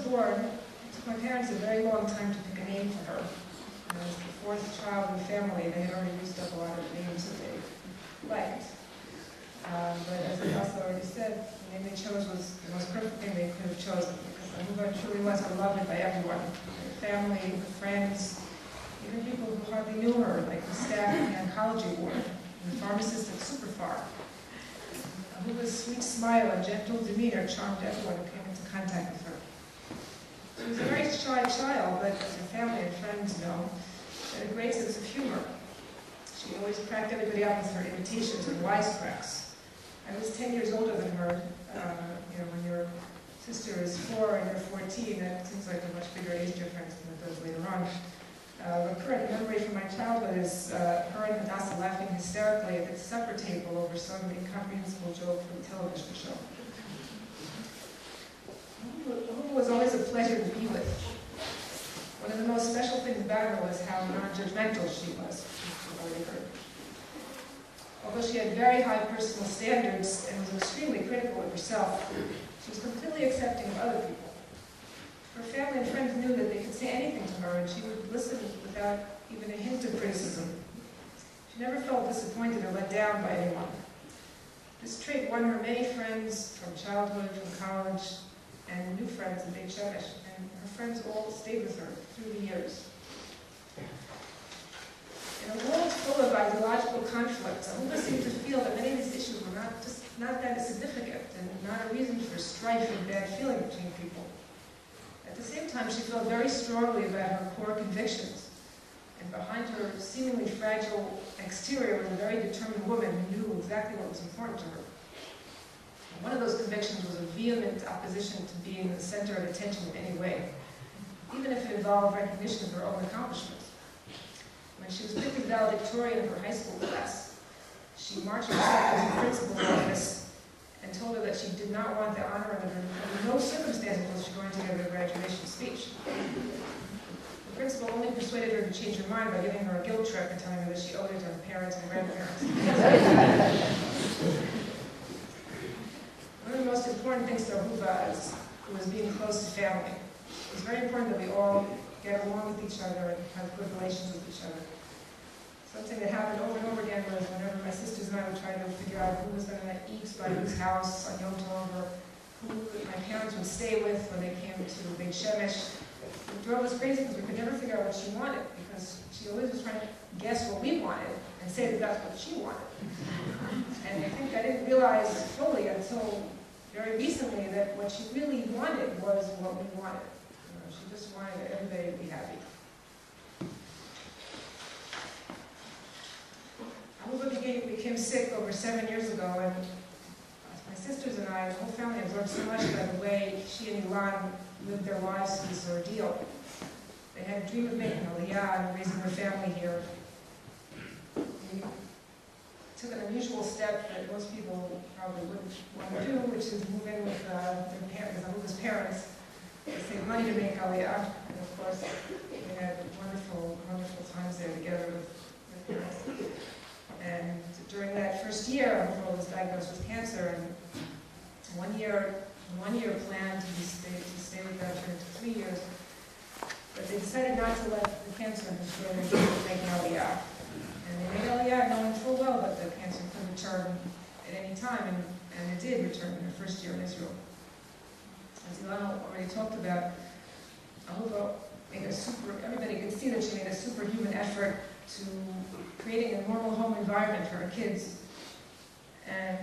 born, it took my parents a very long time to pick a name for her. And as the fourth child in the family, they had already used up a lot of names that they liked. But as the pastor already said, the name they chose was the most perfect thing they could have chosen, because Ahuva truly was beloved by everyone. Her family, her friends, even people who hardly knew her, like the staff in the oncology ward, and the pharmacist at Superfar. Ahuva's sweet smile and gentle demeanor charmed everyone who came into contact with her. She was a very shy child, but as her family and friends know, she had a great sense of humor. She always cracked everybody up with her imitations and wisecracks. I was 10 years older than her. When your sister is 4 and you're 14, that seems like a much bigger age difference than it does later on. A current memory from my childhood is her and Hadassah laughing hysterically at the supper table over some incomprehensible joke from a television show. Ahuva was always a pleasure to be with. One of the most special things about her was how non-judgmental she was. Although she had very high personal standards and was extremely critical of herself, she was completely accepting of other people. Her family and friends knew that they could say anything to her, and she would listen without even a hint of criticism. She never felt disappointed or let down by anyone. This trait won her many friends from childhood, from college, and new friends in Beit Shemesh, and her friends all stayed with her through the years. In a world full of ideological conflicts, Ahuva seemed to feel that many of these issues were not that significant and not a reason for strife and bad feeling between people. At the same time, she felt very strongly about her core convictions, and behind her seemingly fragile exterior was a very determined woman who knew exactly what was important to her. And one of those convictions was a vehement opposition to being the center of attention in any way, even if it involved recognition of her own accomplishments. When she was picked as valedictorian of her high school class, she marched herself to the principal's office and told her that she did not want the honor of it under no circumstances was she going to give a graduation speech. The principal only persuaded her to change her mind by giving her a guilt trip and telling her that she owed it to her parents and grandparents. One of the most important things to Ahuva was being close to family. It was very important that we all get along with each other and have good relations with each other. Something that happened over and over again was whenever my sisters and I would try to figure out who was going to eat by whose house on Yom Tov, or who my parents would stay with when they came to Beit Shemesh. It drove us crazy because we could never figure out what she wanted, because she always was trying to guess what we wanted and say that that's what she wanted. And I think I didn't realize fully until very recently that what she really wanted was what we wanted. She just wanted everybody to be happy. Ahuva became sick over 7 years ago, and my sisters and I, the whole family, absorbed so much by the way she and Ilan lived their lives through this ordeal. They had a dream of making Aliyah and raising their family here. We took an unusual step that most people probably wouldn't want to do, which is move in with Ahuva's parents. They saved money to make Aliyah, and of course, we had wonderful, wonderful times there together with their parents. And during that first year, Ahuva was diagnosed with cancer, and one year planned to stay with them for 2 years, but they decided not to let the cancer interfere with making Aliyah. And they made Aliyah knowing full well that the cancer could return at any time, and it did return in her first year in Israel. As Ilana already talked about, Ahuva made everybody could see that she made a superhuman effort to creating a normal home environment for her kids. And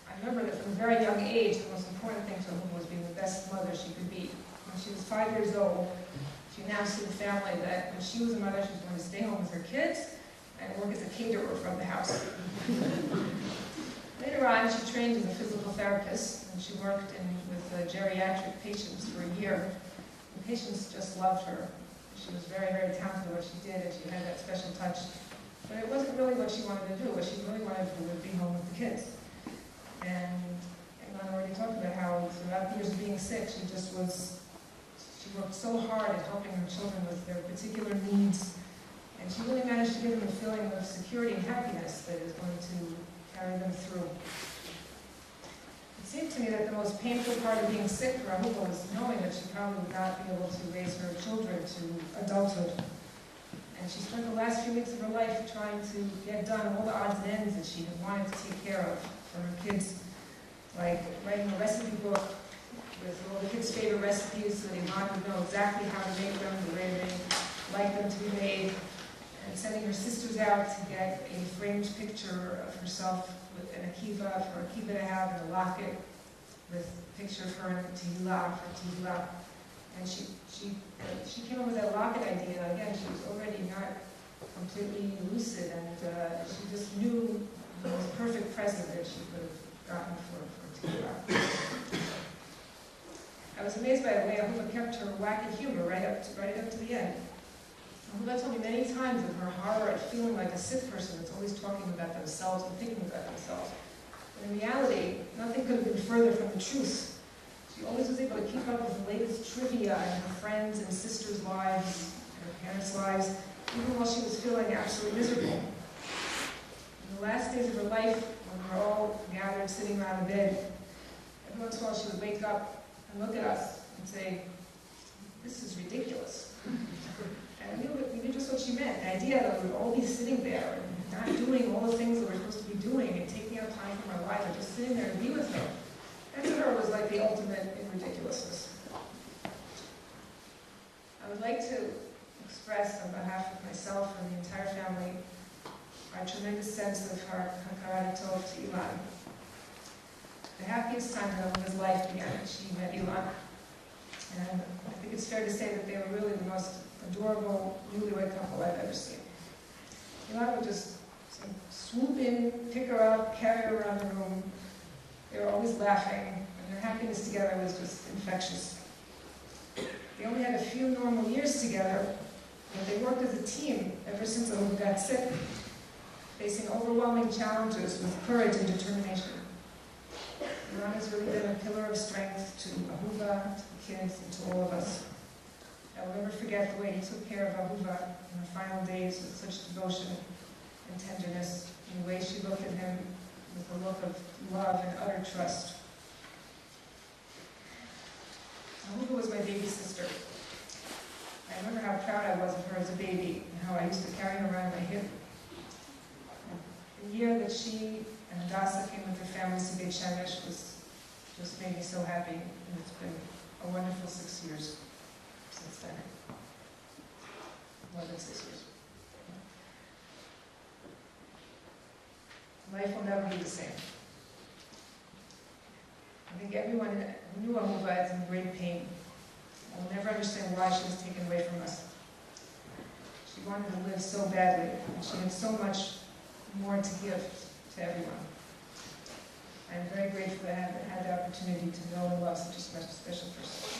I remember that from a very young age, the most important thing to Ahuva was being the best mother she could be. When she was 5 years old, she announced to the family that when she was a mother, she was going to stay home with her kids and work as a caterer from the house. Later on, she trained as a physical therapist, and she worked with geriatric patients for a year. The patients just loved her. She was very, very talented at what she did, and she had that special touch. But it wasn't really what she wanted to do. What she really wanted to do was be home with the kids. And I already talked about how throughout the years of being sick, she worked so hard at helping her children with their particular needs. And she really managed to give them a feeling of security and happiness that is going to carry them through. It seemed to me that the most painful part of being sick for Ahuva was knowing that she probably would not be able to raise her children to adulthood. And she spent the last few weeks of her life trying to get done all the odds and ends that she had wanted to take care of for her kids, like writing a recipe book with all the kids' favorite recipes so they would know exactly how to make them, the way they like them to be made, and sending her sisters out to get a framed picture of herself with an Akiva, for Akiva to have, and a locket with a picture of her in Tehillah, for Tehillah. And she came up with that locket idea. Again, she was already not completely lucid, and she just knew the most perfect present that she could have gotten for Tehillah. I was amazed by the way Ahuva kept her wacky humor right up to the end. Ahuva told me many times of her horror at feeling like a sick person that's always talking about themselves and thinking about themselves. But in reality, nothing could have been further from the truth. She always was able to keep up with the latest trivia in her friends' and sisters' lives, and her parents' lives, even while she was feeling absolutely miserable. In the last days of her life, when we were all gathered sitting around the bed, every once in a while she would wake up and look at us and say, "This is ridiculous." And we knew just what she meant. The idea that we would all be sitting there and not doing all the things that we're supposed to be doing and taking out time from our lives and just sitting there to be with her. That to her was like the ultimate in ridiculousness. I would like to express on behalf of myself and the entire family our tremendous sense of her hakarat tov to Ilan. The happiest time in Ahuva's life began when she met Ilan. And I think it's fair to say that they were really the most adorable newlywed couple I've ever seen. Ilan would just swoop in, pick her up, carry her around the room. They were always laughing, and their happiness together was just infectious. They only had a few normal years together, but they worked as a team ever since Ahuva got sick, facing overwhelming challenges with courage and determination. Ilan has really been a pillar of strength to Ahuva, to the kids, and to all of us. I will never forget the way he took care of Ahuva in her final days with such devotion and tenderness, and the way she looked at him with a look of love and utter trust. Ahuva was my baby sister. I remember how proud I was of her as a baby, and how I used to carry her around my hip. The year that she and Hadassah came with their families to Beit Shemesh just made me so happy, and it's been a wonderful 6 years since then. More than 6 years. Life will never be the same. I think everyone who knew Ahuva is in great pain. I will never understand why she was taken away from us. She wanted to live so badly, and she had so much more to give to everyone. I am very grateful that I had the opportunity to know and love such a special person.